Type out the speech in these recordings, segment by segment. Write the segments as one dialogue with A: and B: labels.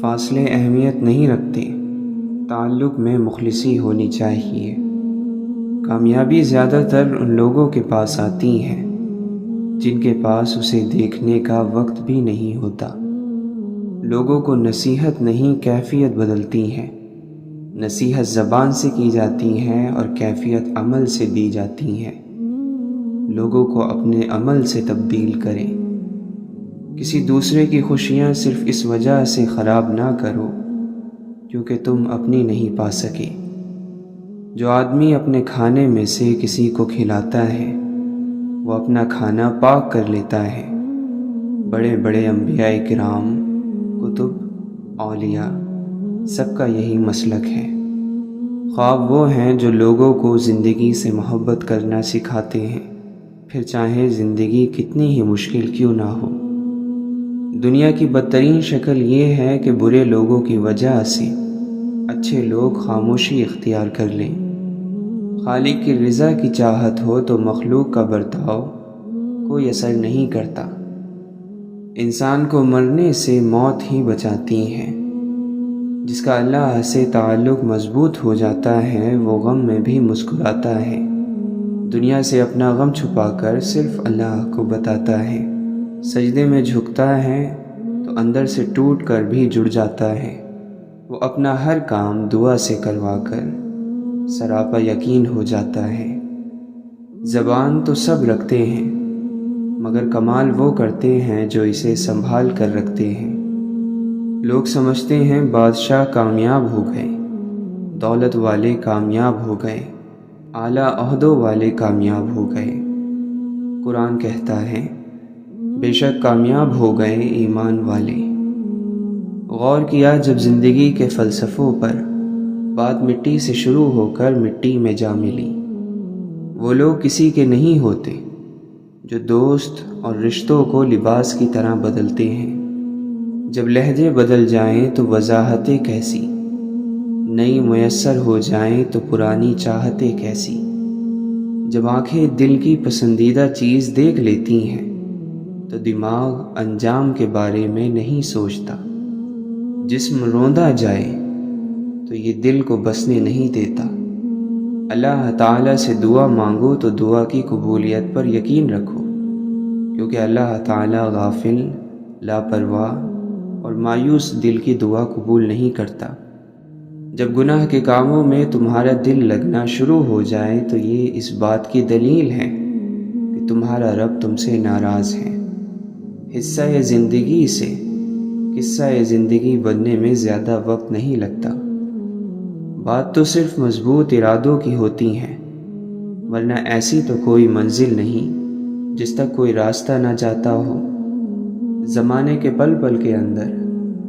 A: فاصلے اہمیت نہیں رکھتے، تعلق میں مخلصی ہونی چاہیے۔ کامیابی زیادہ تر ان لوگوں کے پاس آتی ہے جن کے پاس اسے دیکھنے کا وقت بھی نہیں ہوتا۔ لوگوں کو نصیحت نہیں کیفیت بدلتی ہے۔ نصیحت زبان سے کی جاتی ہے اور کیفیت عمل سے دی جاتی ہے۔ لوگوں کو اپنے عمل سے تبدیل کریں۔ کسی دوسرے کی خوشیاں صرف اس وجہ سے خراب نہ کرو کیونکہ تم اپنی نہیں پا سکے۔ جو آدمی اپنے کھانے میں سے کسی کو کھلاتا ہے وہ اپنا کھانا پاک کر لیتا ہے۔ بڑے بڑے انبیاء کرام، کتب، اولیاء، سب کا یہی مسلک ہے۔ خواب وہ ہیں جو لوگوں کو زندگی سے محبت کرنا سکھاتے ہیں، پھر چاہے زندگی کتنی ہی مشکل کیوں نہ ہو۔ دنیا کی بدترین شکل یہ ہے کہ برے لوگوں کی وجہ سے اچھے لوگ خاموشی اختیار کر لیں۔ خالق کی رضا کی چاہت ہو تو مخلوق کا برتاؤ کوئی اثر نہیں کرتا۔ انسان کو مرنے سے موت ہی بچاتی ہے۔ جس کا اللہ سے تعلق مضبوط ہو جاتا ہے وہ غم میں بھی مسکراتا ہے۔ دنیا سے اپنا غم چھپا کر صرف اللہ کو بتاتا ہے۔ سجدے میں جھکتا ہے تو اندر سے ٹوٹ کر بھی جڑ جاتا ہے۔ وہ اپنا ہر کام دعا سے کروا کر سراپا یقین ہو جاتا ہے۔ زبان تو سب رکھتے ہیں مگر کمال وہ کرتے ہیں جو اسے سنبھال کر رکھتے ہیں۔ لوگ سمجھتے ہیں بادشاہ کامیاب ہو گئے، دولت والے کامیاب ہو گئے، اعلیٰ عہدوں والے کامیاب ہو گئے۔ قرآن کہتا ہے بے شک کامیاب ہو گئے ایمان والے۔ غور کیا جب زندگی کے فلسفوں پر بات مٹی سے شروع ہو کر مٹی میں جا ملی۔ وہ لوگ کسی کے نہیں ہوتے جو دوست اور رشتوں کو لباس کی طرح بدلتے ہیں۔ جب لہجے بدل جائیں تو وضاحتیں کیسی، نئی میسر ہو جائیں تو پرانی چاہتیں کیسی۔ جب آنکھیں دل کی پسندیدہ چیز دیکھ لیتی ہیں تو دماغ انجام کے بارے میں نہیں سوچتا۔ جسم روندا جائے تو یہ دل کو بسنے نہیں دیتا۔ اللہ تعالیٰ سے دعا مانگو تو دعا کی قبولیت پر یقین رکھو، کیونکہ اللہ تعالیٰ غافل، لاپرواہ اور مایوس دل کی دعا قبول نہیں کرتا۔ جب گناہ کے کاموں میں تمہارا دل لگنا شروع ہو جائے تو یہ اس بات کی دلیل ہے کہ تمہارا رب تم سے ناراض ہے۔ قصہ زندگی بننے میں زیادہ وقت نہیں لگتا۔ بات تو صرف مضبوط ارادوں کی ہوتی ہے، ورنہ ایسی تو کوئی منزل نہیں جس تک کوئی راستہ نہ جاتا ہو۔ زمانے کے پل پل کے اندر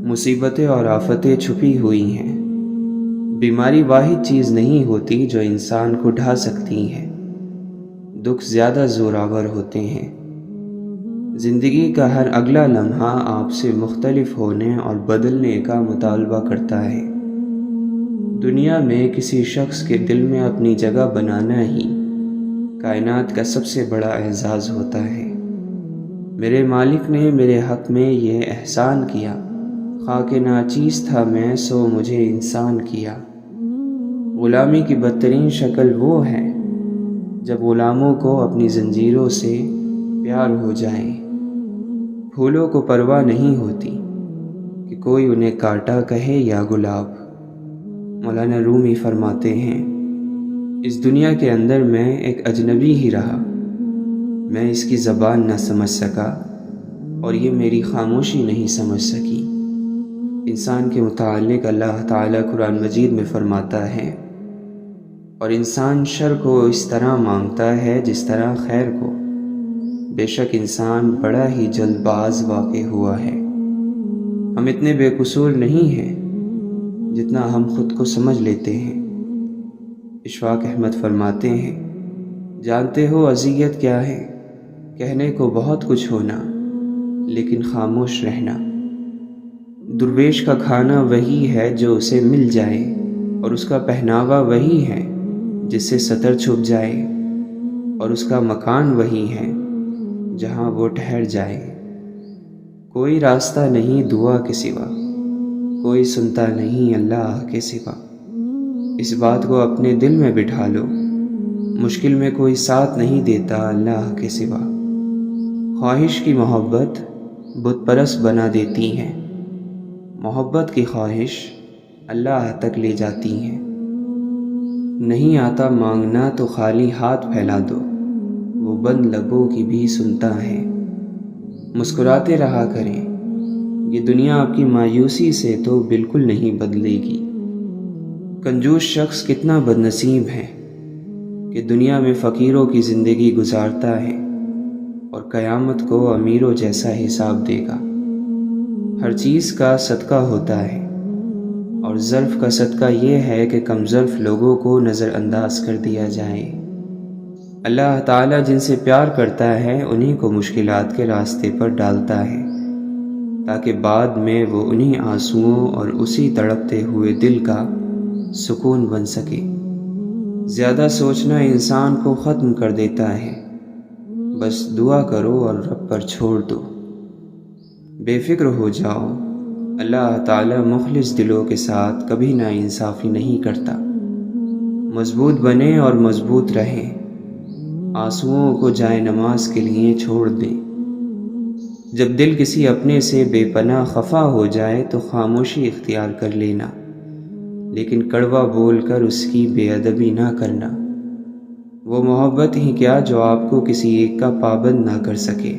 A: مصیبتیں اور آفتیں چھپی ہوئی ہیں۔ بیماری واحد چیز نہیں ہوتی جو انسان کو ڈھا سکتی ہے، دکھ زیادہ زوراور ہوتے ہیں۔ زندگی کا ہر اگلا لمحہ آپ سے مختلف ہونے اور بدلنے کا مطالبہ کرتا ہے۔ دنیا میں کسی شخص کے دل میں اپنی جگہ بنانا ہی کائنات کا سب سے بڑا اعزاز ہوتا ہے۔ میرے مالک نے میرے حق میں یہ احسان کیا، خاک ناچیز تھا میں سو مجھے انسان کیا۔ غلامی کی بدترین شکل وہ ہے جب غلاموں کو اپنی زنجیروں سے پیار ہو جائے۔ پھولوں کو پرواہ نہیں ہوتی کہ کوئی انہیں کاٹا کہے یا گلاب۔ مولانا رومی فرماتے ہیں اس دنیا کے اندر میں ایک اجنبی ہی رہا، میں اس کی زبان نہ سمجھ سکا اور یہ میری خاموشی نہیں سمجھ سکی۔ انسان کے متعلق اللہ تعالیٰ قرآن مجید میں فرماتا ہے اور انسان شر کو اس طرح مانگتا ہے جس طرح خیر کو، بے شک انسان بڑا ہی جلد باز واقع ہوا ہے۔ ہم اتنے بے قصور نہیں ہیں جتنا ہم خود کو سمجھ لیتے ہیں۔ اشفاق احمد فرماتے ہیں جانتے ہو اذیت کیا ہے؟ کہنے کو بہت کچھ ہونا لیکن خاموش رہنا۔ درویش کا کھانا وہی ہے جو اسے مل جائے اور اس کا پہناوا وہی ہے جس سے ستر چھپ جائے اور اس کا مکان وہی ہے جہاں وہ ٹھہر جائے۔ کوئی راستہ نہیں دعا کے سوا، کوئی سنتا نہیں اللہ کے سوا۔ اس بات کو اپنے دل میں بٹھا لو، مشکل میں کوئی ساتھ نہیں دیتا اللہ کے سوا۔ خواہش کی محبت بت پرست بنا دیتی ہیں، محبت کی خواہش اللہ تک لے جاتی ہیں۔ نہیں آتا مانگنا تو خالی ہاتھ پھیلا دو، وہ بند لبوں کی بھی سنتا ہے۔ مسکراتے رہا کریں، یہ دنیا آپ کی مایوسی سے تو بالکل نہیں بدلے گی۔ کنجوس شخص کتنا بد نصیب ہے کہ دنیا میں فقیروں کی زندگی گزارتا ہے اور قیامت کو امیروں جیسا حساب دے گا۔ ہر چیز کا صدقہ ہوتا ہے، اور ظرف کا صدقہ یہ ہے کہ کم ظرف لوگوں کو نظر انداز کر دیا جائے۔ اللہ تعالیٰ جن سے پیار کرتا ہے انہی کو مشکلات کے راستے پر ڈالتا ہے، تاکہ بعد میں وہ انہی آنسوؤں اور اسی تڑپتے ہوئے دل کا سکون بن سکے۔ زیادہ سوچنا انسان کو ختم کر دیتا ہے، بس دعا کرو اور رب پر چھوڑ دو۔ بے فکر ہو جاؤ، اللہ تعالیٰ مخلص دلوں کے ساتھ کبھی ناانصافی نہیں کرتا۔ مضبوط بنیں اور مضبوط رہیں، آنسوؤں کو جائے نماز کے لیے چھوڑ دیں۔ جب دل کسی اپنے سے بے پناہ خفا ہو جائے تو خاموشی اختیار کر لینا، لیکن کڑوا بول کر اس کی بے ادبی نہ کرنا۔ وہ محبت ہی کیا جو آپ کو کسی ایک کا پابند نہ کر سکے۔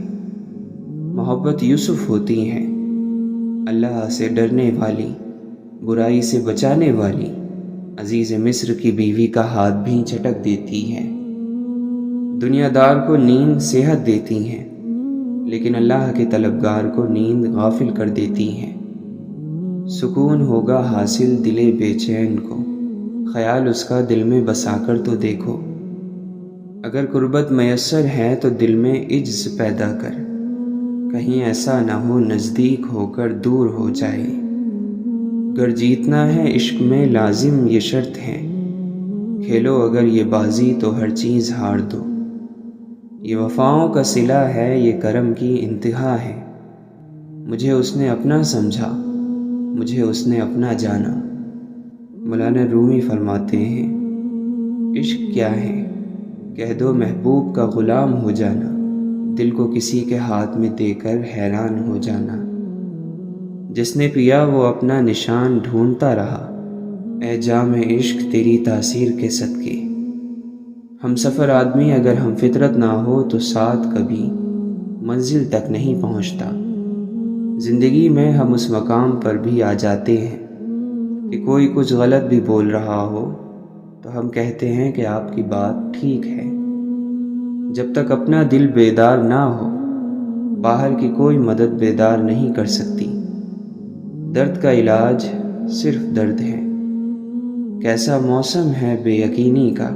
A: محبت یوسف ہوتی ہے، اللہ سے ڈرنے والی، برائی سے بچانے والی، عزیز مصر کی بیوی کا ہاتھ بھی جھٹک دیتی ہے۔ دنیا دار کو نیند صحت دیتی ہے، لیکن اللہ کے طلبگار کو نیند غافل کر دیتی ہے۔ سکون ہوگا حاصل دل بے چین کو، خیال اس کا دل میں بسا کر تو دیکھو۔ اگر قربت میسر ہے تو دل میں عجز پیدا کر، کہیں ایسا نہ ہو نزدیک ہو کر دور ہو جائے۔ گر جیتنا ہے عشق میں لازم یہ شرط ہے، کھیلو اگر یہ بازی تو ہر چیز ہار دو۔ یہ وفاؤں کا صلہ ہے، یہ کرم کی انتہا ہے۔ مجھے اس نے اپنا سمجھا، مجھے اس نے اپنا جانا۔ مولانا رومی فرماتے ہیں، عشق کیا ہے؟ کہہ دو محبوب کا غلام ہو جانا، دل کو کسی کے ہاتھ میں دے کر حیران ہو جانا۔ جس نے پیا وہ اپنا نشان ڈھونڈتا رہا، اے جام عشق تیری تاثیر کے صدقے۔ ہم سفر آدمی اگر ہم فطرت نہ ہو تو ساتھ کبھی منزل تک نہیں پہنچتا۔ زندگی میں ہم اس مقام پر بھی آ جاتے ہیں کہ کوئی کچھ غلط بھی بول رہا ہو تو ہم کہتے ہیں کہ آپ کی بات ٹھیک ہے۔ جب تک اپنا دل بیدار نہ ہو، باہر کی کوئی مدد بیدار نہیں کر سکتی۔ درد کا علاج صرف درد ہے۔ کیسا موسم ہے بے یقینی کا،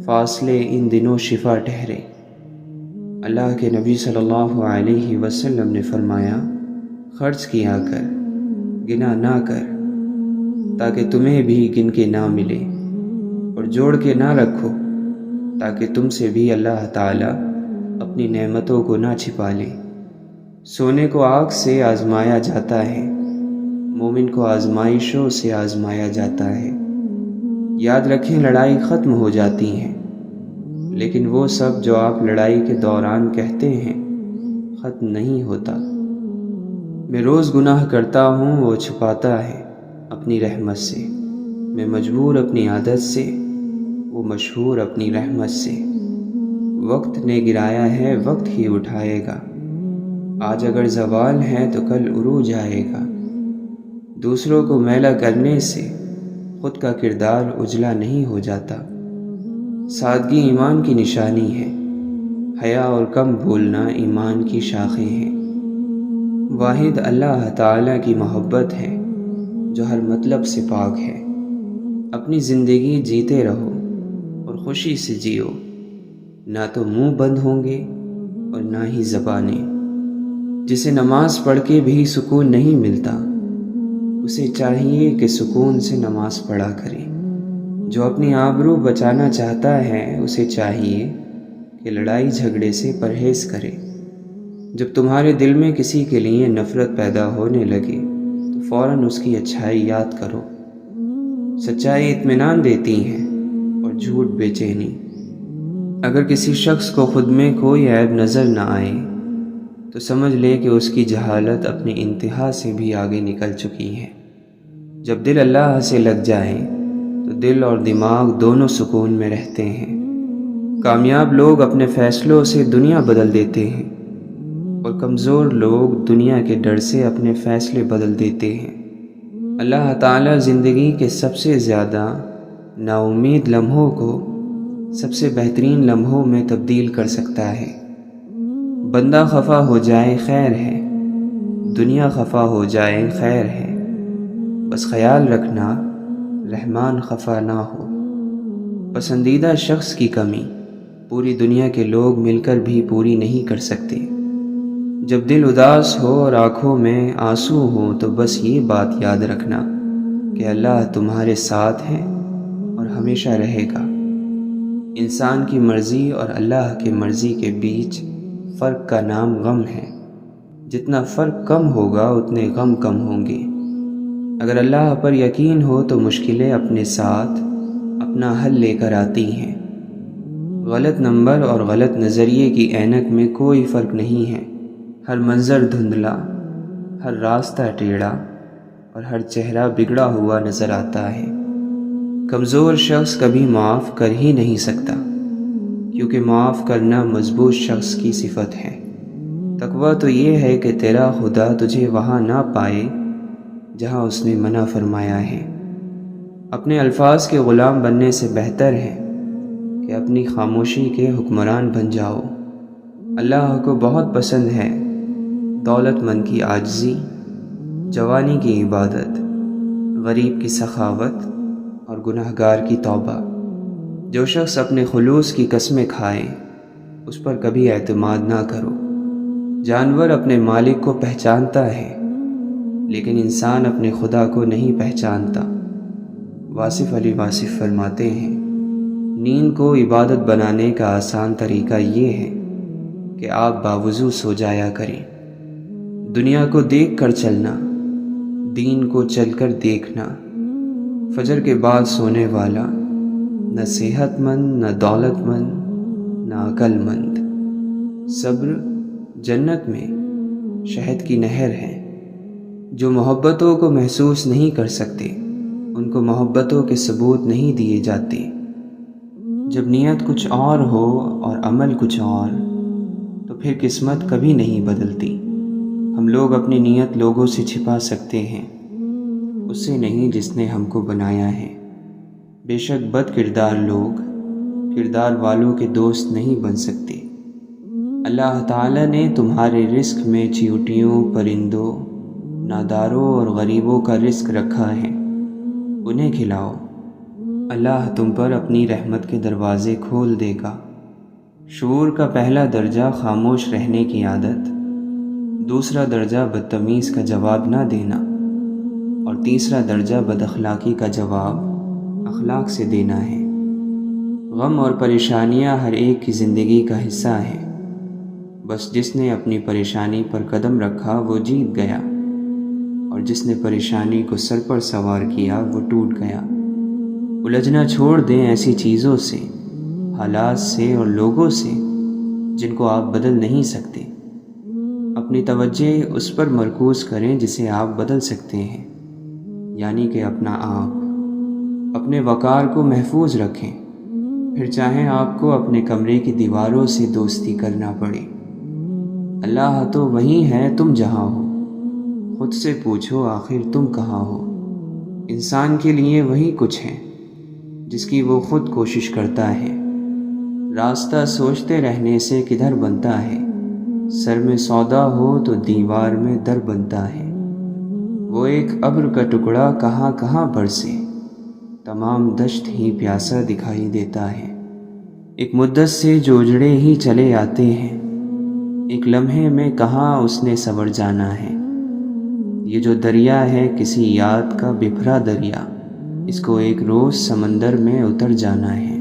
A: فاصلے ان دنوں شفا ٹھہرے۔ اللہ کے نبی صلی اللہ علیہ وسلم نے فرمایا، خرچ کیا کر، گنا نہ کر، تاکہ تمہیں بھی گن کے نہ ملے، اور جوڑ کے نہ رکھو تاکہ تم سے بھی اللہ تعالیٰ اپنی نعمتوں کو نہ چھپا لے۔ سونے کو آگ سے آزمایا جاتا ہے، مومن کو آزمائشوں سے آزمایا جاتا ہے۔ یاد رکھیں لڑائی ختم ہو جاتی ہیں، لیکن وہ سب جو آپ لڑائی کے دوران کہتے ہیں ختم نہیں ہوتا۔ میں روز گناہ کرتا ہوں، وہ چھپاتا ہے اپنی رحمت سے۔ میں مجبور اپنی عادت سے، وہ مشہور اپنی رحمت سے۔ وقت نے گرایا ہے، وقت ہی اٹھائے گا۔ آج اگر زوال ہے تو کل عروج آئے گا۔ دوسروں کو میلا کرنے سے خود کا کردار اجلا نہیں ہو جاتا۔ سادگی ایمان کی نشانی ہے، حیا اور کم بولنا ایمان کی شاخیں ہیں۔ واحد اللہ تعالیٰ کی محبت ہے جو ہر مطلب سے پاک ہے۔ اپنی زندگی جیتے رہو اور خوشی سے جیو، نہ تو منہ بند ہوں گے اور نہ ہی زبانیں۔ جسے نماز پڑھ کے بھی سکون نہیں ملتا، اسے چاہیے کہ سکون سے نماز پڑھا کرے۔ جو اپنی آبرو بچانا چاہتا ہے اسے چاہیے کہ لڑائی جھگڑے سے پرہیز کرے۔ جب تمہارے دل میں کسی کے لیے نفرت پیدا ہونے لگے تو فوراً اس کی اچھائی یاد کرو۔ سچائی اطمینان دیتی ہے اور جھوٹ بے چینی۔ اگر کسی شخص کو خود میں کوئی عیب نظر نہ آئے تو سمجھ لے کہ اس کی جہالت اپنی انتہا سے بھی آگے نکل چکی ہے۔ جب دل اللہ سے لگ جائے تو دل اور دماغ دونوں سکون میں رہتے ہیں۔ کامیاب لوگ اپنے فیصلوں سے دنیا بدل دیتے ہیں اور کمزور لوگ دنیا کے ڈر سے اپنے فیصلے بدل دیتے ہیں۔ اللہ تعالیٰ زندگی کے سب سے زیادہ نا امید لمحوں کو سب سے بہترین لمحوں میں تبدیل کر سکتا ہے۔ بندہ خفا ہو جائے خیر ہے، دنیا خفا ہو جائے خیر ہے، بس خیال رکھنا رحمان خفا نہ ہو۔ پسندیدہ شخص کی کمی پوری دنیا کے لوگ مل کر بھی پوری نہیں کر سکتے۔ جب دل اداس ہو اور آنکھوں میں آنسو ہو تو بس یہ بات یاد رکھنا کہ اللہ تمہارے ساتھ ہے اور ہمیشہ رہے گا۔ انسان کی مرضی اور اللہ کی مرضی کے بیچ فرق کا نام غم ہے۔ جتنا فرق کم ہوگا اتنے غم کم ہوں گے۔ اگر اللہ پر یقین ہو تو مشکلیں اپنے ساتھ اپنا حل لے کر آتی ہیں۔ غلط نمبر اور غلط نظریے کی اینک میں کوئی فرق نہیں ہے۔ ہر منظر دھندلا، ہر راستہ ٹیڑھا اور ہر چہرہ بگڑا ہوا نظر آتا ہے۔ کمزور شخص کبھی معاف کر ہی نہیں سکتا، کیونکہ معاف کرنا مضبوط شخص کی صفت ہے۔ تقویٰ تو یہ ہے کہ تیرا خدا تجھے وہاں نہ پائے جہاں اس نے منع فرمایا ہے۔ اپنے الفاظ کے غلام بننے سے بہتر ہے کہ اپنی خاموشی کے حکمران بن جاؤ۔ اللہ کو بہت پسند ہے دولت مند کی عاجزی، جوانی کی عبادت، غریب کی سخاوت اور گنہگار کی توبہ۔ جو شخص اپنے خلوص کی قسمیں کھائے اس پر کبھی اعتماد نہ کرو۔ جانور اپنے مالک کو پہچانتا ہے لیکن انسان اپنے خدا کو نہیں پہچانتا۔ واصف علی واصف فرماتے ہیں، نیند کو عبادت بنانے کا آسان طریقہ یہ ہے کہ آپ باوضو سو جایا کریں۔ دنیا کو دیکھ کر چلنا، دین کو چل کر دیکھنا۔ فجر کے بعد سونے والا نہ صحت مند، نہ دولت مند، نہ عقل مند۔ صبر جنت میں شہد کی نہر ہے۔ جو محبتوں کو محسوس نہیں کر سکتے ان کو محبتوں کے ثبوت نہیں دیے جاتے۔ جب نیت کچھ اور ہو اور عمل کچھ اور تو پھر قسمت کبھی نہیں بدلتی۔ ہم لوگ اپنی نیت لوگوں سے چھپا سکتے ہیں، اس سے نہیں جس نے ہم کو بنایا ہے۔ بے شک بد کردار لوگ کردار والوں کے دوست نہیں بن سکتے۔ اللہ تعالیٰ نے تمہارے رزق میں چیونٹیوں، پرندوں، ناداروں اور غریبوں کا رزق رکھا ہے، انہیں کھلاؤ۔ اللہ تم پر اپنی رحمت کے دروازے کھول دے گا۔ شعور کا پہلا درجہ خاموش رہنے کی عادت، دوسرا درجہ بدتمیز کا جواب نہ دینا اور تیسرا درجہ بد اخلاقی کا جواب اخلاق سے دینا ہے۔ غم اور پریشانیاں ہر ایک کی زندگی کا حصہ ہیں، بس جس نے اپنی پریشانی پر قدم رکھا وہ جیت گیا اور جس نے پریشانی کو سر پر سوار کیا وہ ٹوٹ گیا۔ الجھنا چھوڑ دیں ایسی چیزوں سے، حالات سے اور لوگوں سے جن کو آپ بدل نہیں سکتے۔ اپنی توجہ اس پر مرکوز کریں جسے آپ بدل سکتے ہیں، یعنی کہ اپنا آپ۔ اپنے وقار کو محفوظ رکھیں، پھر چاہیں آپ کو اپنے کمرے کی دیواروں سے دوستی کرنا پڑے۔ اللہ تو وہیں ہے تم جہاں ہو، خود سے پوچھو آخر تم کہاں ہو۔ انسان کے لیے وہی کچھ ہے جس کی وہ خود کوشش کرتا ہے۔ راستہ سوچتے رہنے سے کدھر بنتا ہے، سر میں سودا ہو تو دیوار میں در بنتا ہے۔ وہ ایک ابر کا ٹکڑا کہاں کہاں برسے، تمام دشت ہی پیاسا دکھائی دیتا ہے۔ ایک مدت سے جو اجڑے ہی چلے آتے ہیں، ایک لمحے میں کہاں اس نے سنور جانا ہے۔ یہ جو دریا ہے کسی یاد کا بکھرا دریا، اس کو ایک روز سمندر میں اتر جانا ہے۔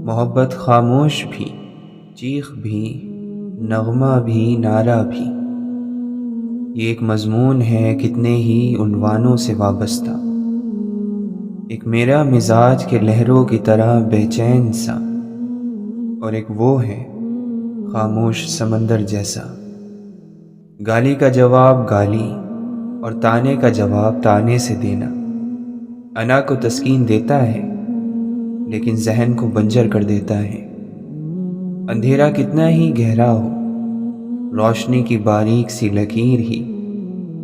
A: محبت خاموش بھی چیخ بھی، نغمہ بھی، نعرہ بھی، یہ ایک مضمون ہے کتنے ہی عنوانوں سے وابستہ، ایک میرا مزاج کے لہروں کی طرح بے چین سا، اور ایک وہ ہے خاموش سمندر جیسا۔ گالی کا جواب گالی اور تانے کا جواب تانے سے دینا انا کو تسکین دیتا ہے، لیکن ذہن کو بنجر کر دیتا ہے۔ اندھیرا کتنا ہی گہرا ہو، روشنی کی باریک سی لکیر ہی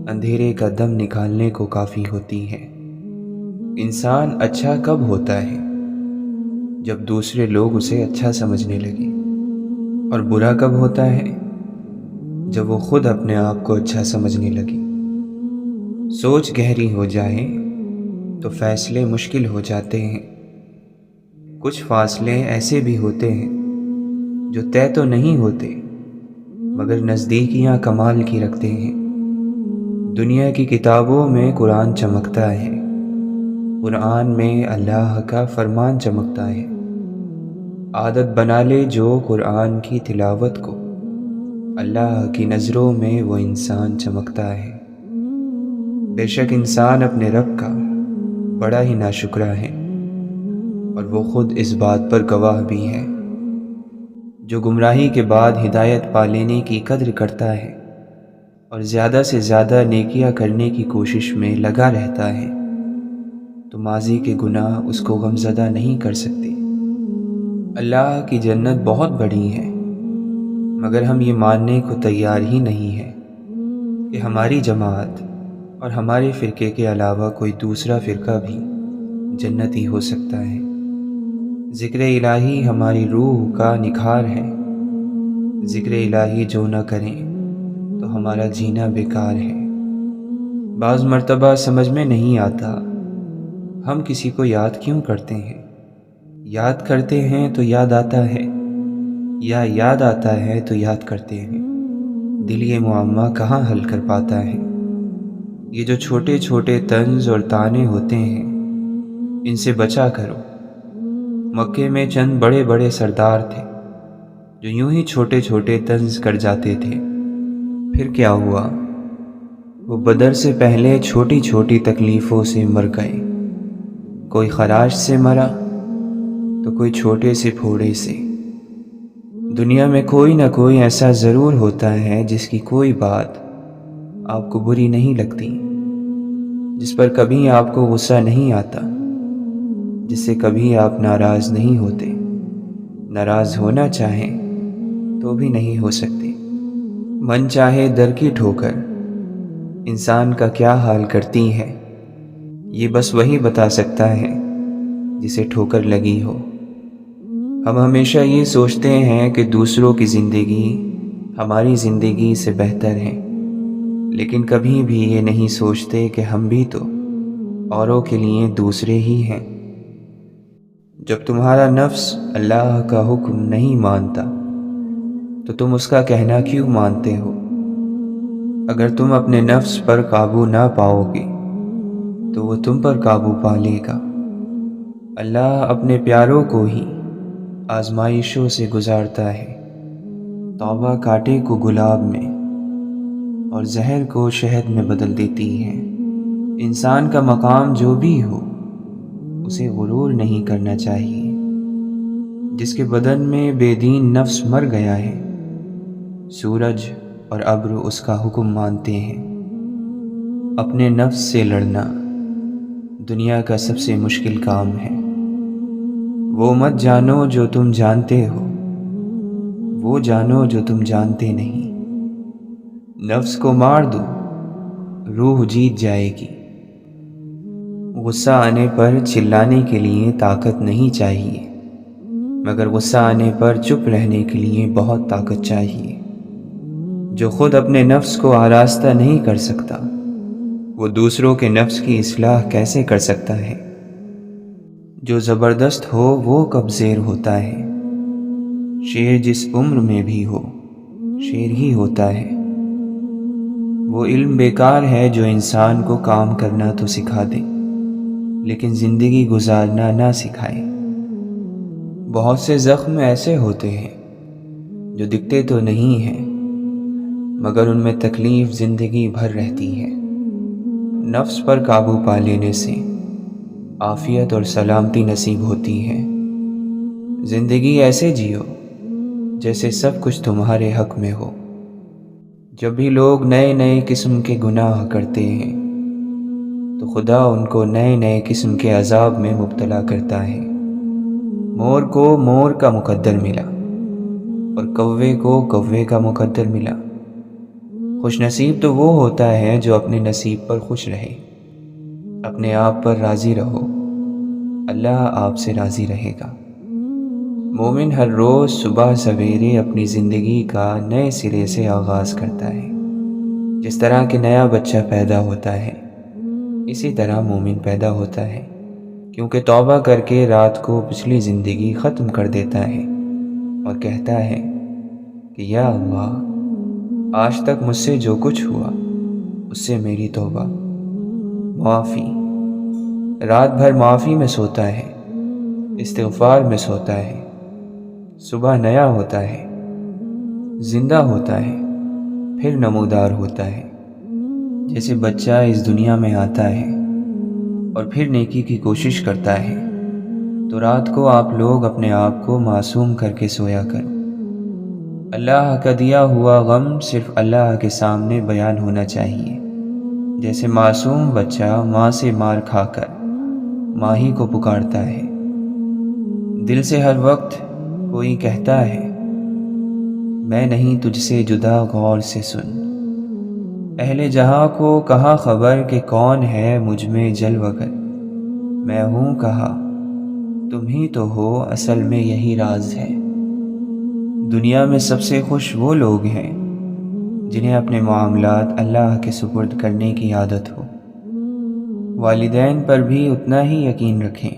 A: اندھیرے کا دم نکالنے کو کافی ہوتی ہے۔ انسان اچھا کب ہوتا ہے؟ جب دوسرے لوگ اسے اچھا سمجھنے لگے۔ اور برا کب ہوتا ہے؟ جب وہ خود اپنے آپ کو اچھا سمجھنے لگے۔ سوچ گہری ہو جائے تو فیصلے مشکل ہو جاتے ہیں۔ کچھ فاصلے ایسے بھی ہوتے ہیں جو طے تو نہیں ہوتے، مگر نزدیکیاں کمال کی رکھتے ہیں۔ دنیا کی کتابوں میں قرآن چمکتا ہے، قرآن میں اللہ کا فرمان چمکتا ہے۔ عادت بنا لے جو قرآن کی تلاوت کو، اللہ کی نظروں میں وہ انسان چمکتا ہے۔ بے شک انسان اپنے رب کا بڑا ہی ناشکرا ہے، اور وہ خود اس بات پر گواہ بھی ہے۔ جو گمراہی کے بعد ہدایت پا لینے کی قدر کرتا ہے اور زیادہ سے زیادہ نیکیاں کرنے کی کوشش میں لگا رہتا ہے، تو ماضی کے گناہ اس کو غمزدہ نہیں کر سکتے۔ اللہ کی جنت بہت بڑی ہے، مگر ہم یہ ماننے کو تیار ہی نہیں ہیں کہ ہماری جماعت اور ہمارے فرقے کے علاوہ کوئی دوسرا فرقہ بھی جنتی ہو سکتا ہے۔ ذکر الہی ہماری روح کا نکھار ہے، ذکر الہی جو نہ کریں تو ہمارا جینا بیکار ہے۔ بعض مرتبہ سمجھ میں نہیں آتا ہم کسی کو یاد کیوں کرتے ہیں۔ یاد کرتے ہیں تو یاد آتا ہے، یا یاد آتا ہے تو یاد کرتے ہیں۔ دل یہ معمہ کہاں حل کر پاتا ہے۔ یہ جو چھوٹے چھوٹے طنز اور طعنے ہوتے ہیں، ان سے بچا کرو۔ مکے میں چند بڑے بڑے سردار تھے جو یوں ہی چھوٹے چھوٹے طنز کر جاتے تھے، پھر کیا ہوا؟ وہ بدر سے پہلے چھوٹی چھوٹی تکلیفوں سے مر گئے۔ کوئی خراش سے مرا تو کوئی چھوٹے سے پھوڑے سے۔ دنیا میں کوئی نہ کوئی ایسا ضرور ہوتا ہے جس کی کوئی بات آپ کو بری نہیں لگتی، جس پر کبھی آپ کو غصہ نہیں آتا، جس سے کبھی آپ ناراض نہیں ہوتے۔ ناراض ہونا چاہیں تو بھی نہیں ہو سکتے۔ من چاہے در کی ٹھوکر انسان کا کیا حال کرتی ہے، یہ بس وہی بتا سکتا ہے جسے ٹھوکر لگی ہو۔ ہم ہمیشہ یہ سوچتے ہیں کہ دوسروں کی زندگی ہماری زندگی سے بہتر ہے، لیکن کبھی بھی یہ نہیں سوچتے کہ ہم بھی تو اوروں کے لیے دوسرے ہی ہیں۔ جب تمہارا نفس اللہ کا حکم نہیں مانتا تو تم اس کا کہنا کیوں مانتے ہو؟ اگر تم اپنے نفس پر قابو نہ پاؤ گے تو وہ تم پر قابو پا لے گا۔ اللہ اپنے پیاروں کو ہی آزمائشوں سے گزارتا ہے۔ توبہ کانٹے کو گلاب میں اور زہر کو شہد میں بدل دیتی ہے۔ انسان کا مقام جو بھی ہو، اسے غرور نہیں کرنا چاہیے۔ جس کے بدن میں بے دین نفس مر گیا ہے، سورج اور ابر اس کا حکم مانتے ہیں۔ اپنے نفس سے لڑنا دنیا کا سب سے مشکل کام ہے۔ وہ مت جانو جو تم جانتے ہو، وہ جانو جو تم جانتے نہیں۔ نفس کو مار دو، روح جیت جائے گی۔ غصہ آنے پر چلانے کے لیے طاقت نہیں چاہیے، مگر غصہ آنے پر چپ رہنے کے لیے بہت طاقت چاہیے۔ جو خود اپنے نفس کو آراستہ نہیں کر سکتا، وہ دوسروں کے نفس کی اصلاح کیسے کر سکتا ہے؟ جو زبردست ہو وہ کب زیر ہوتا ہے؟ شیر جس عمر میں بھی ہو، شیر ہی ہوتا ہے۔ وہ علم بیکار ہے جو انسان کو کام کرنا تو سکھا دے، لیکن زندگی گزارنا نہ سکھائے۔ بہت سے زخم ایسے ہوتے ہیں جو دکھتے تو نہیں ہیں مگر ان میں تکلیف زندگی بھر رہتی ہے۔ نفس پر قابو پا لینے سے عافیت اور سلامتی نصیب ہوتی ہے۔ زندگی ایسے جیو جیسے سب کچھ تمہارے حق میں ہو۔ جب بھی لوگ نئے نئے قسم کے گناہ کرتے ہیں تو خدا ان کو نئے نئے قسم کے عذاب میں مبتلا کرتا ہے۔ مور کو مور کا مقدر ملا اور کوے کو کوے کا مقدر ملا۔ خوش نصیب تو وہ ہوتا ہے جو اپنے نصیب پر خوش رہے۔ اپنے آپ پر راضی رہو، اللہ آپ سے راضی رہے گا۔ مومن ہر روز صبح سویرے اپنی زندگی کا نئے سرے سے آغاز کرتا ہے۔ جس طرح کہ نیا بچہ پیدا ہوتا ہے اسی طرح مومن پیدا ہوتا ہے، کیونکہ توبہ کر کے رات کو پچھلی زندگی ختم کر دیتا ہے اور کہتا ہے کہ یا اللہ، آج تک مجھ سے جو کچھ ہوا اس سے میری توبہ، معافی۔ رات بھر معافی میں سوتا ہے، استغفار میں سوتا ہے، صبح نیا ہوتا ہے، زندہ ہوتا ہے، پھر نمودار ہوتا ہے۔ جیسے بچہ اس دنیا میں آتا ہے اور پھر نیکی کی کوشش کرتا ہے، تو رات کو آپ لوگ اپنے آپ کو معصوم کر کے سویا کرو۔ اللہ کا دیا ہوا غم صرف اللہ کے سامنے بیان ہونا چاہیے۔ جیسے معصوم بچہ ماں سے مار کھا کر ماں ہی کو پکارتا ہے۔ دل سے ہر وقت کوئی کہتا ہے میں نہیں تجھ سے جدا، غور سے سن۔ اہل جہاں کو کہاں خبر کہ کون ہے مجھ میں جلوہ گر، میں ہوں کہا تم ہی تو ہو، اصل میں یہی راز ہے۔ دنیا میں سب سے خوش وہ لوگ ہیں جنہیں اپنے معاملات اللہ کے سپرد کرنے کی عادت ہو۔ والدین پر بھی اتنا ہی یقین رکھیں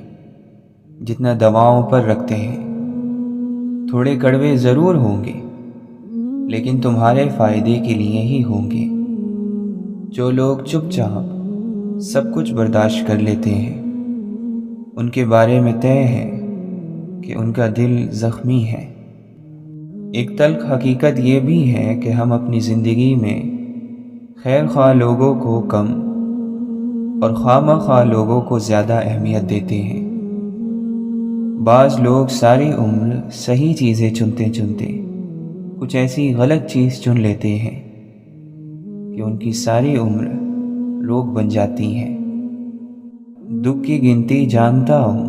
A: جتنا دواؤں پر رکھتے ہیں۔ تھوڑے کڑوے ضرور ہوں گے لیکن تمہارے فائدے کے لیے ہی ہوں گے۔ جو لوگ چپ چاپ سب کچھ برداشت کر لیتے ہیں ان کے بارے میں طے ہے کہ ان کا دل زخمی ہے۔ ایک تلخ حقیقت یہ بھی ہے کہ ہم اپنی زندگی میں خیر خواہ لوگوں کو کم اور خواہ خواہ لوگوں کو زیادہ اہمیت دیتے ہیں۔ بعض لوگ ساری عمر صحیح چیزیں چنتے چنتے کچھ ایسی غلط چیز چن لیتے ہیں کہ ان کی ساری عمر روگ بن جاتی ہے۔ دکھ کی گنتی جانتا ہوں،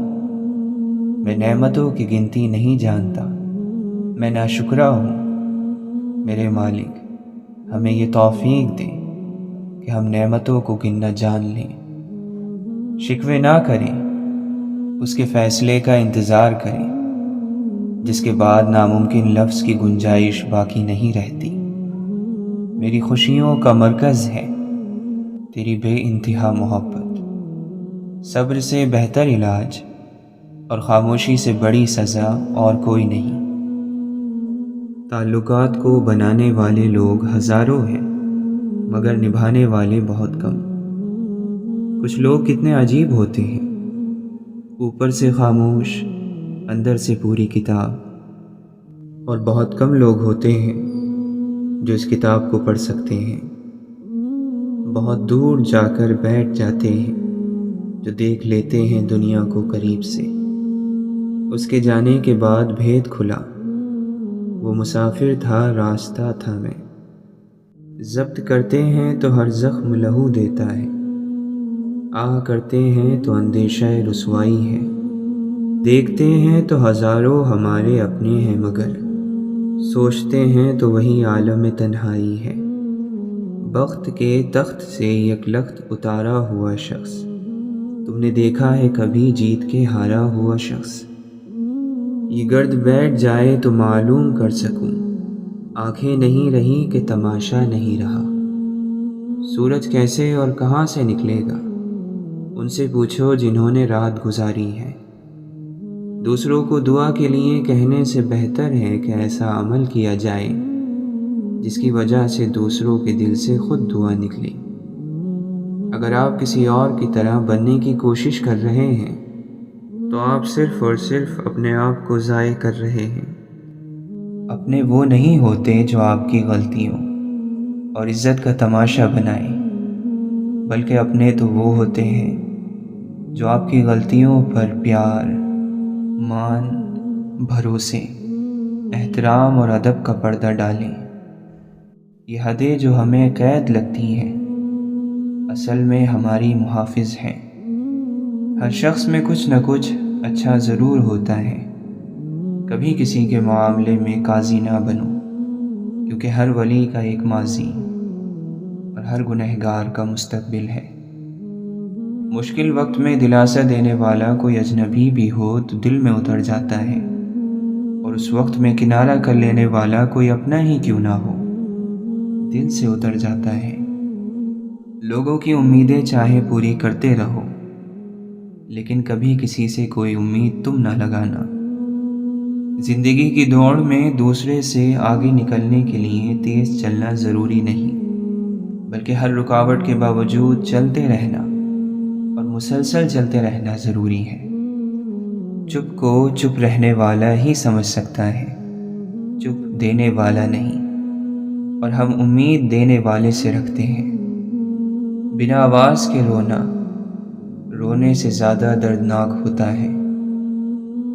A: میں نعمتوں کی گنتی نہیں جانتا۔ میں ناشکرا ہوں، میرے مالک ہمیں یہ توفیق دے کہ ہم نعمتوں کو گننا جان لیں۔ شکوے نہ کریں، اس کے فیصلے کا انتظار کریں جس کے بعد ناممکن لفظ کی گنجائش باقی نہیں رہتی۔ میری خوشیوں کا مرکز ہے تیری بے انتہا محبت۔ صبر سے بہتر علاج اور خاموشی سے بڑی سزا اور کوئی نہیں۔ تعلقات کو بنانے والے لوگ ہزاروں ہیں مگر نبھانے والے بہت کم۔ کچھ لوگ کتنے عجیب ہوتے ہیں، اوپر سے خاموش اندر سے پوری کتاب، اور بہت کم لوگ ہوتے ہیں جو اس کتاب کو پڑھ سکتے ہیں۔ بہت دور جا کر بیٹھ جاتے ہیں جو دیکھ لیتے ہیں دنیا کو قریب سے۔ اس کے جانے کے بعد بھید کھلا، وہ مسافر تھا راستہ تھا میں۔ ضبط کرتے ہیں تو ہر زخم لہو دیتا ہے، آہ کرتے ہیں تو اندیشہ رسوائی ہے۔ دیکھتے ہیں تو ہزاروں ہمارے اپنے ہیں مگر سوچتے ہیں تو وہی عالم تنہائی ہے۔ بخت کے تخت سے یک لخت اتارا ہوا شخص، تم نے دیکھا ہے کبھی جیت کے ہارا ہوا شخص؟ یہ گرد بیٹھ جائے تو معلوم کر سکوں، آنکھیں نہیں رہی کہ تماشا نہیں رہا۔ سورج کیسے اور کہاں سے نکلے گا ان سے پوچھو جنہوں نے رات گزاری ہے۔ دوسروں کو دعا کے لیے کہنے سے بہتر ہے کہ ایسا عمل کیا جائے جس کی وجہ سے دوسروں کے دل سے خود دعا نکلے۔ اگر آپ کسی اور کی طرح بننے کی کوشش کر رہے ہیں تو آپ صرف اور صرف اپنے آپ کو ضائع کر رہے ہیں۔ اپنے وہ نہیں ہوتے جو آپ کی غلطیوں اور عزت کا تماشا بنائیں، بلکہ اپنے تو وہ ہوتے ہیں جو آپ کی غلطیوں پر پیار، مان، بھروسے، احترام اور ادب کا پردہ ڈالیں۔ یہ حدیں جو ہمیں قید لگتی ہیں، اصل میں ہماری محافظ ہیں۔ ہر شخص میں کچھ نہ کچھ اچھا ضرور ہوتا ہے۔ کبھی کسی کے معاملے میں قاضی نہ بنو، کیونکہ ہر ولی کا ایک ماضی اور ہر گنہگار کا مستقبل ہے۔ مشکل وقت میں دلاسا دینے والا کوئی اجنبی بھی ہو تو دل میں اتر جاتا ہے، اور اس وقت میں کنارہ کر لینے والا کوئی اپنا ہی کیوں نہ ہو، دل سے اتر جاتا ہے۔ لوگوں کی امیدیں چاہے پوری کرتے رہو، لیکن کبھی کسی سے کوئی امید تم نہ لگانا۔ زندگی کی دوڑ میں دوسرے سے آگے نکلنے کے لیے تیز چلنا ضروری نہیں، بلکہ ہر رکاوٹ کے باوجود چلتے رہنا اور مسلسل چلتے رہنا ضروری ہے۔ چپ کو چپ رہنے والا ہی سمجھ سکتا ہے، چپ دینے والا نہیں، اور ہم امید دینے والے سے رکھتے ہیں۔ بنا آواز کے رونا رونے سے زیادہ دردناک ہوتا ہے۔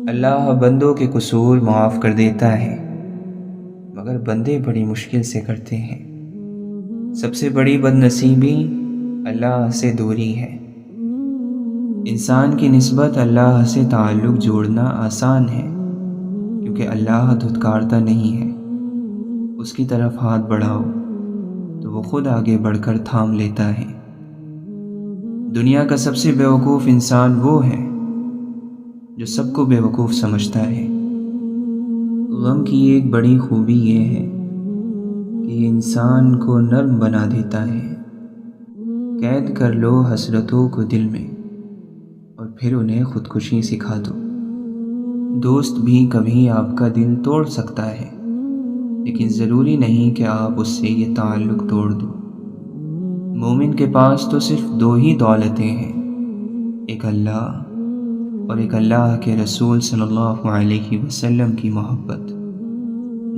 A: اللہ بندوں کے قصور معاف کر دیتا ہے، مگر بندے بڑی مشکل سے کرتے ہیں۔ سب سے بڑی بد نصیبی اللہ سے دوری ہے۔ انسان کی نسبت اللہ سے تعلق جوڑنا آسان ہے، کیونکہ اللہ دھتکارتا نہیں ہے۔ اس کی طرف ہاتھ بڑھاؤ تو وہ خود آگے بڑھ کر تھام لیتا ہے۔ دنیا کا سب سے بیوقوف انسان وہ ہے جو سب کو بیوقوف سمجھتا ہے۔ غم کی ایک بڑی خوبی یہ ہے کہ یہ انسان کو نرم بنا دیتا ہے۔ قید کر لو حسرتوں کو دل میں اور پھر انہیں خودکشی سکھا دو۔ دوست بھی کبھی آپ کا دل توڑ سکتا ہے، لیکن ضروری نہیں کہ آپ اس سے یہ تعلق توڑ دو۔ مومن کے پاس تو صرف دو ہی دولتیں ہیں، ایک اللہ اور ایک اللہ کے رسول صلی اللہ علیہ وسلم کی محبت۔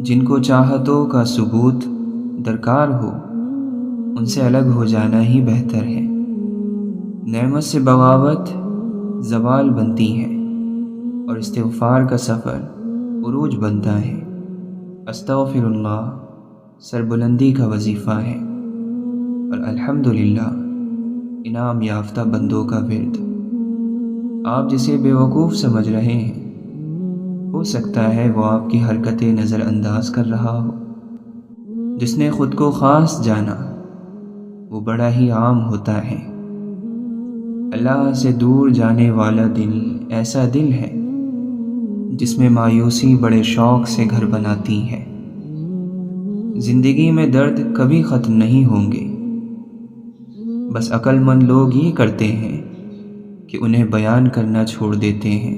A: جن کو چاہتوں کا ثبوت درکار ہو، ان سے الگ ہو جانا ہی بہتر ہے۔ نعمت سے بغاوت زوال بنتی ہے، اور استغفار کا سفر عروج بنتا ہے۔ استغفر اللہ سربلندی کا وظیفہ ہے، اور الحمدللہ انعام یافتہ بندوں کا ورد۔ آپ جسے بیوقوف سمجھ رہے ہیں، ہو سکتا ہے وہ آپ کی حرکتیں نظر انداز کر رہا ہو۔ جس نے خود کو خاص جانا وہ بڑا ہی عام ہوتا ہے۔ اللہ سے دور جانے والا دل ایسا دل ہے جس میں مایوسی بڑے شوق سے گھر بناتی ہے۔ زندگی میں درد کبھی ختم نہیں ہوں گے، بس عقل مند لوگ یہ کرتے ہیں کہ انہیں بیان کرنا چھوڑ دیتے ہیں۔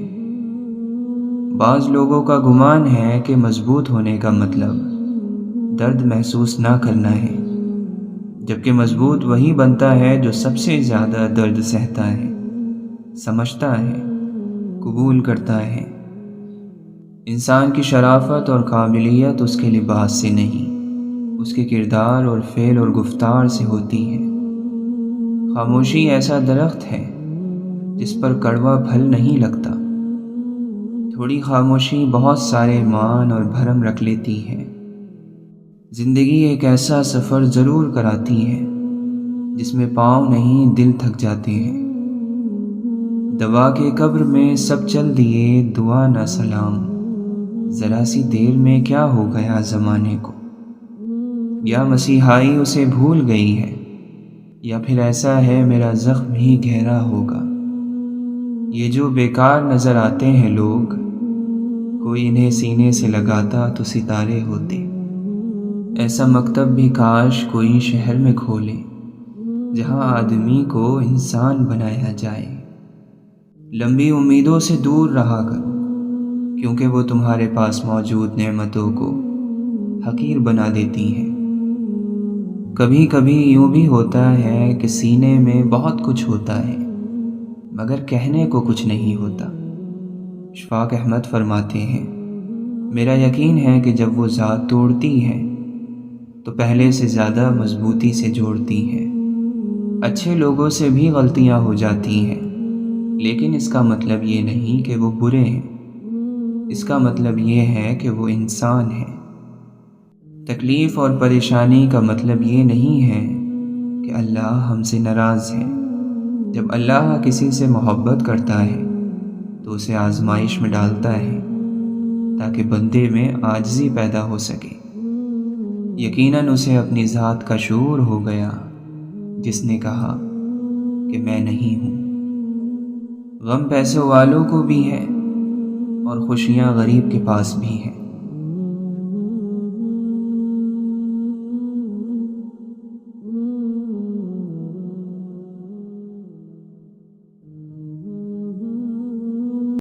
A: بعض لوگوں کا گمان ہے کہ مضبوط ہونے کا مطلب درد محسوس نہ کرنا ہے، جبکہ مضبوط وہی بنتا ہے جو سب سے زیادہ درد سہتا ہے، سمجھتا ہے، قبول کرتا ہے۔ انسان کی شرافت اور قابلیت اس کے لباس سے نہیں، اس کے کردار اور فعل اور گفتار سے ہوتی ہے۔ خاموشی ایسا درخت ہے جس پر کڑوا پھل نہیں لگتا۔ تھوڑی خاموشی بہت سارے مان اور بھرم رکھ لیتی ہے۔ زندگی ایک ایسا سفر ضرور کراتی ہے جس میں پاؤں نہیں دل تھک جاتے ہیں۔ دوا کے قبر میں سب چل دیے دعا نہ سلام، ذرا سی دیر میں کیا ہو گیا زمانے کو۔ یا مسیحائی اسے بھول گئی ہے، یا پھر ایسا ہے میرا زخم ہی گہرا ہوگا۔ یہ جو بیکار نظر آتے ہیں لوگ، کوئی انہیں سینے سے لگاتا تو ستارے ہوتے۔ ایسا مکتب بھی کاش کوئی شہر میں کھولے جہاں آدمی کو انسان بنایا جائے۔ لمبی امیدوں سے دور رہا کرو، کیونکہ وہ تمہارے پاس موجود نعمتوں کو حقیر بنا دیتی ہیں۔ کبھی کبھی یوں بھی ہوتا ہے کہ سینے میں بہت کچھ ہوتا ہے مگر کہنے کو کچھ نہیں ہوتا۔ اشفاق احمد فرماتے ہیں، میرا یقین ہے کہ جب وہ ذات توڑتی ہے تو پہلے سے زیادہ مضبوطی سے جوڑتی ہے۔ اچھے لوگوں سے بھی غلطیاں ہو جاتی ہیں، لیکن اس کا مطلب یہ نہیں کہ وہ برے ہیں۔ اس کا مطلب یہ ہے کہ وہ انسان ہیں۔ تکلیف اور پریشانی کا مطلب یہ نہیں ہے کہ اللہ ہم سے ناراض ہے۔ جب اللہ کسی سے محبت کرتا ہے تو اسے آزمائش میں ڈالتا ہے تاکہ بندے میں عاجزی پیدا ہو سکے۔ یقیناً اسے اپنی ذات کا شعور ہو گیا جس نے کہا کہ میں نہیں ہوں۔ غم پیسوں والوں کو بھی ہے اور خوشیاں غریب کے پاس بھی ہیں۔